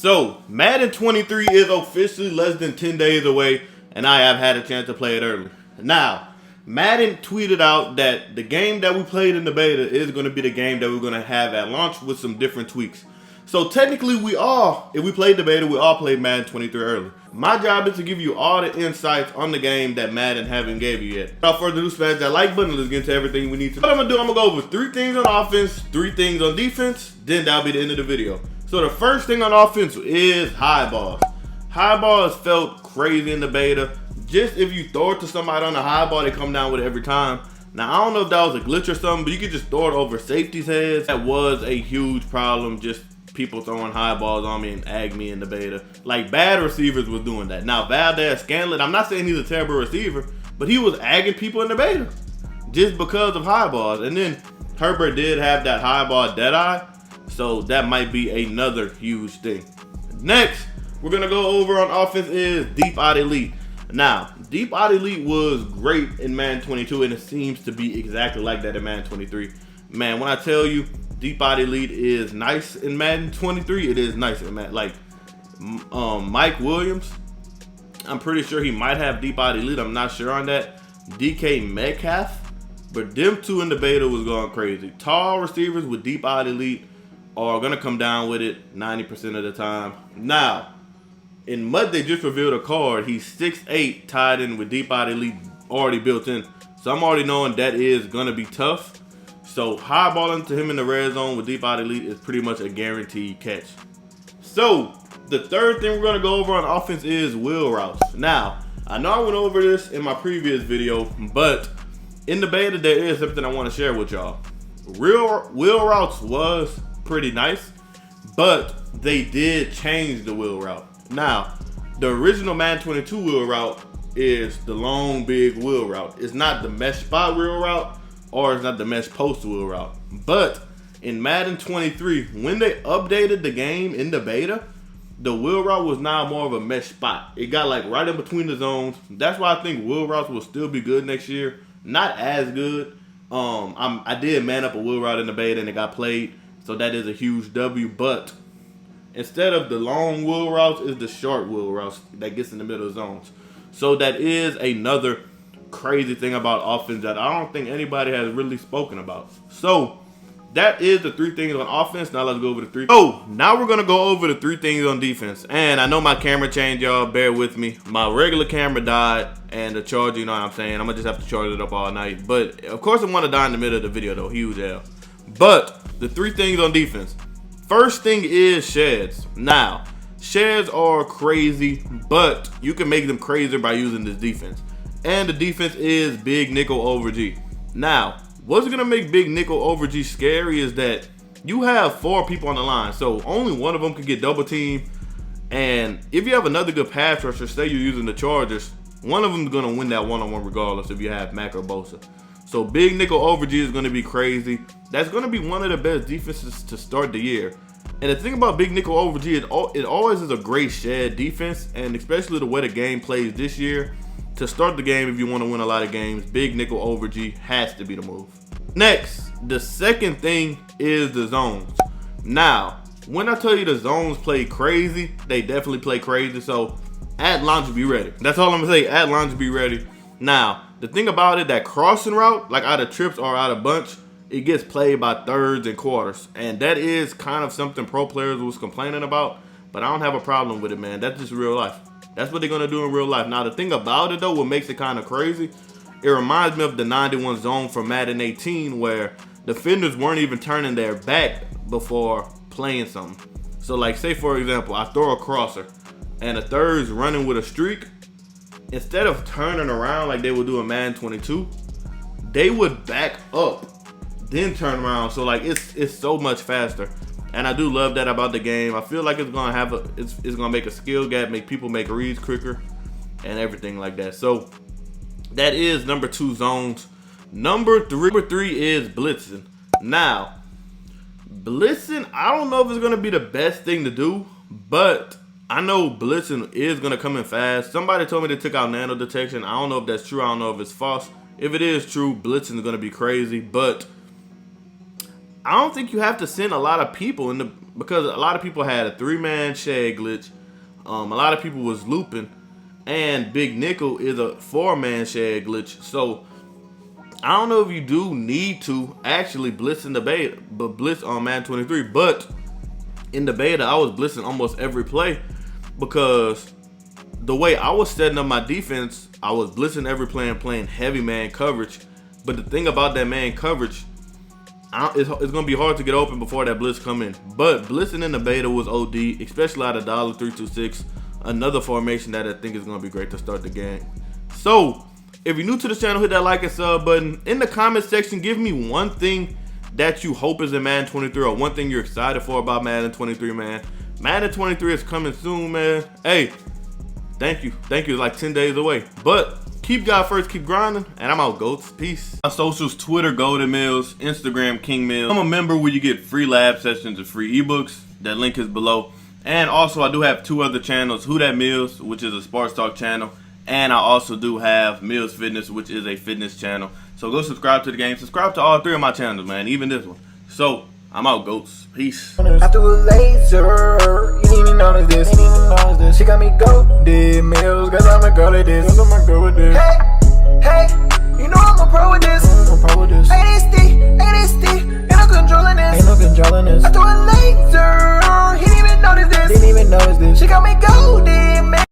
So, Madden 23 is officially less than 10 days away, and I have had a chance to play it early. Now, Madden tweeted out that the game that we played in the beta is going to be the game that we're going to have at launch with some different tweaks. So technically if we played the beta, we all played Madden 23 early. My job is to give you all the insights on the game that Madden haven't gave you yet. Without further ado, smash that like button. Let's get into everything we need to. What I'm going to do, I'm going to go over 3 things on offense, 3 things on defense, then that'll be the end of the video. So the first thing on offense is high balls. High balls felt crazy in the beta. Just if you throw it to somebody on the high ball, they come down with it every time. Now, I don't know if that was a glitch or something, but you could just throw it over safety's heads. That was a huge problem, just people throwing high balls on me and ag me in the beta. Like, bad receivers was doing that. Now, Valdez-Scantling, I'm not saying he's a terrible receiver, but he was agging people in the beta just because of high balls. And then Herbert did have that high ball dead eye, so that might be another huge thing. Next, we're going to go over on offense is deep out elite. Now, deep out elite was great in Madden 22, and it seems to be exactly like that in Madden 23. Man, when I tell you deep out elite is nice in Madden 23, it is nice in Madden. Like, Mike Williams, I'm pretty sure he might have deep out elite. I'm not sure on that. DK Metcalf, but them two in the beta was going crazy. Tall receivers with deep out elite are going to come down with it 90% of the time. Now, in Mud, they just revealed a card. He's 6'8", tied in with deep out elite already built in. So I'm already knowing that is going to be tough. So high balling to him in the red zone with deep out elite is pretty much a guaranteed catch. So the third thing we're going to go over on offense is wheel routes. Now, I know I went over this in my previous video, but in the beta there is something I want to share with y'all. Wheel routes was pretty nice, but they did change the wheel route. Now, the original Madden 22 wheel route is the long, big wheel route. It's not the mesh spot wheel route, or it's not the mesh post wheel route. But in Madden 23, when they updated the game in the beta, the wheel route was now more of a mesh spot. It got like right in between the zones. That's why I think wheel routes will still be good next year. Not as good. I did man up a wheel route in the beta and it got played, so that is a huge W. But instead of the long wheel routes, is the short wheel routes that gets in the middle zones. So that is another crazy thing about offense that I don't think anybody has really spoken about. So that is the 3 things on offense. Now let's go over the 3. Oh, now we're gonna go over the 3 things on defense. And I know my camera changed, y'all. Bear with me. My regular camera died, and the charger, you know what I'm saying, I'm gonna just have to charge it up all night. But of course, I want to die in the middle of the video though. Huge L. But the 3 things on defense. First thing is sheds. Now, sheds are crazy, but you can make them crazier by using this defense. And the defense is big nickel over G. Now, what's gonna make big nickel over G scary is that you have 4 people on the line, so only one of them can get double teamed. And if you have another good pass rusher, say you're using the Chargers, one of them is gonna win that one-on-one regardless if you have Mac or Bosa. So big nickel over G is gonna be crazy. That's gonna be one of the best defenses to start the year. And the thing about big nickel over G, it always is a great shed defense, and especially the way the game plays this year. To start the game, if you want to win a lot of games, big nickel over G has to be the move. Next, the second thing is the zones. Now, when I tell you the zones play crazy, they definitely play crazy. So at launch, be ready. That's all I'm gonna say. At launch, be ready. Now, the thing about it, that crossing route, like out of trips or out of bunch, it gets played by thirds and quarters. And that is kind of something pro players was complaining about, but I don't have a problem with it, man. That's just real life. That's what they're going to do in real life. Now, the thing about it, though, what makes it kind of crazy, it reminds me of the 91 zone from Madden 18 where defenders weren't even turning their back before playing something. So, like, say, for example, I throw a crosser and the third's running with a streak. Instead of turning around like they would do in Madden 22, they would back up, then turn around. So, like, it's so much faster. And I do love that about the game. I feel like it's gonna have it's gonna make a skill gap, make people make reads quicker, and everything like that. So that is number 2 zones. Number three is blitzing. Now, blitzing, I don't know if it's gonna be the best thing to do, but I know blitzing is gonna come in fast. Somebody told me they took out nano detection. I don't know if that's true. I don't know if it's false. If it is true, blitzing is gonna be crazy, but I don't think you have to send a lot of people in the because a lot of people had a 3-man shade glitch. A lot of people was looping, and Big Nickel is a 4-man shade glitch. So I don't know if you do need to actually blitz in the beta, but blitz on Madden 23. But in the beta, I was blitzing almost every play because the way I was setting up my defense, I was blitzing every play and playing heavy man coverage. But the thing about that man coverage, it's going to be hard to get open before that blitz come in. But blitzing in the beta was OD, especially out of $326, another formation that I think is going to be great to start the game. So if you're new to the channel, hit that like and sub button. In the comment section, give me one thing that you hope is in Madden 23 or one thing you're excited for about Madden 23, man. Madden 23 is coming soon, man. Hey, thank you. Thank you. It's like 10 days away. But keep God first, keep grinding, and I'm out, GOATs. Peace. My socials, Twitter, GoatedMills, Instagram, KingMills. I'm a member where you get free lab sessions and free ebooks. That link is below. And also, I do have 2 other channels, Who Dat Mills, which is a sports talk channel, and I also do have Mills Fitness, which is a fitness channel. So go subscribe to the game. Subscribe to all 3 of my channels, man, even this one. So I'm out, GOATs. Peace. After a laser, you didn't even notice this. She got me goated Mills, cause I'm a girl at this. Hey, hey, you know I'm a pro with this. Hey,